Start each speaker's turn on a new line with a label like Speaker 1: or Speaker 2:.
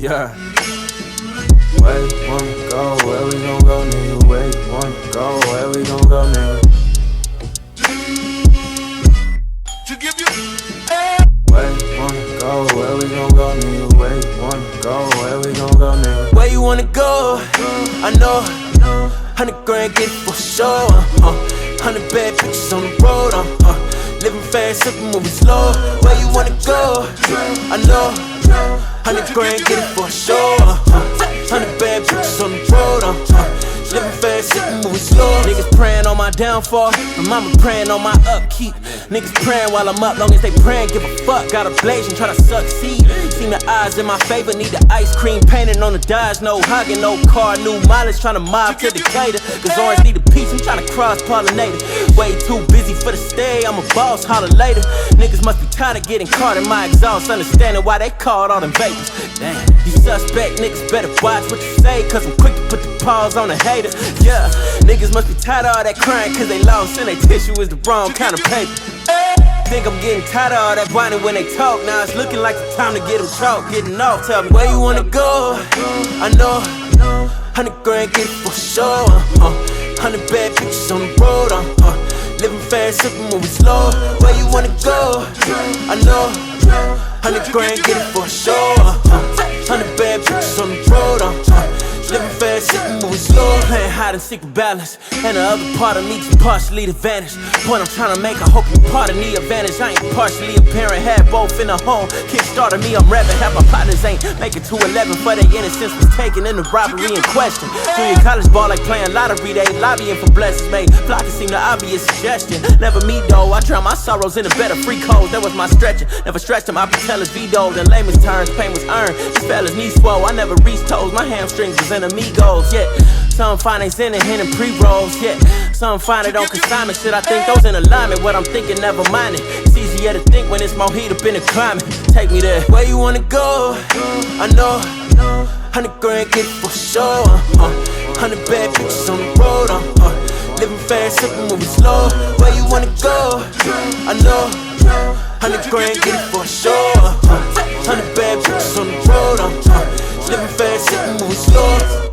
Speaker 1: Yeah. Where you wanna go? Where we gon' go, nigga? Where you wanna go? Where we gon' go, nigga? To give you. Where you wanna go? Where we gon' go, nigga? Where you wanna go? Where we gon' go, nigga? Where you wanna go? I know. 100 grand get it for sure. 100 bad bitches on the road. Living fast, sipping, moving slow. Where you wanna go? I know. 100 grand get it for sure. 100 bad bitches on the road. Living fast, sipping, moving slow. Niggas praying on my downfall, my mama praying on my upkeep. Niggas praying while I'm up, long as they praying, give a fuck. Got a blazing, try to succeed. Seen the odds in my favor, need the ice cream painted on the Dodge. No hugging, no car, new mileage, trying to mob to Decatur. Cause orange need a piece, I'm trying to cross-pollinate it. Way too busy for the stay, I'm a boss, holler later. Niggas must be tired of getting caught in my exhaust, understanding why they called all them vapors. Damn, you suspect niggas better watch what you say, cause I'm quick to put the pause on a hater. Yeah, niggas must be tired of all that crying, cause they lost and they tissue is the wrong kind of paper. Think I'm getting tired of all that whining when they talk. Now it's looking like the time to get them chalk. Getting off, tell me where you wanna go. I know. 100 grand get it for sure. 100 bad bitches on the road. Living fast, sipping, moving slow. Where you wanna go? I know. 100 grand get it for sure. 100 bad bitches on the road. Living fast, sipping, moving slow. Playing hide and seek with balance, and the other part of me just partially the vanish. Point I'm trying to make, I hope you part of the advantage. I ain't partially a parent, had both in the home. Kickstarted me, I'm rapping, half my partners ain't make it to 11 for their innocence was taken in the robbery in question. Junior college ball like playing lottery, they lobbying for blessings made. Flock seem the obvious suggestion. Never me though, I drown my sorrows in a bed of free codes. That was my stretching, never stretched them, I patellus vetoed. In layman's terms, pain was earned. This fella's knee swole, I never reached toes. My hamstrings was in amigos, yeah. Some find they in and hitting pre-rolls, yeah. Some find it on consignment, shit, I think those in alignment. What I'm thinking, never mind it. It's easier to think when it's more heat up in the climate. Take me there. Where you wanna go? I know. 100 grand get it for sure. 100 bad bitches on the road. Living fast, sipping, moving slow. Where you wanna go? I know. 100 grand get it for sure. 100 bad bitches on the road. Living fast, sipping, moving slow.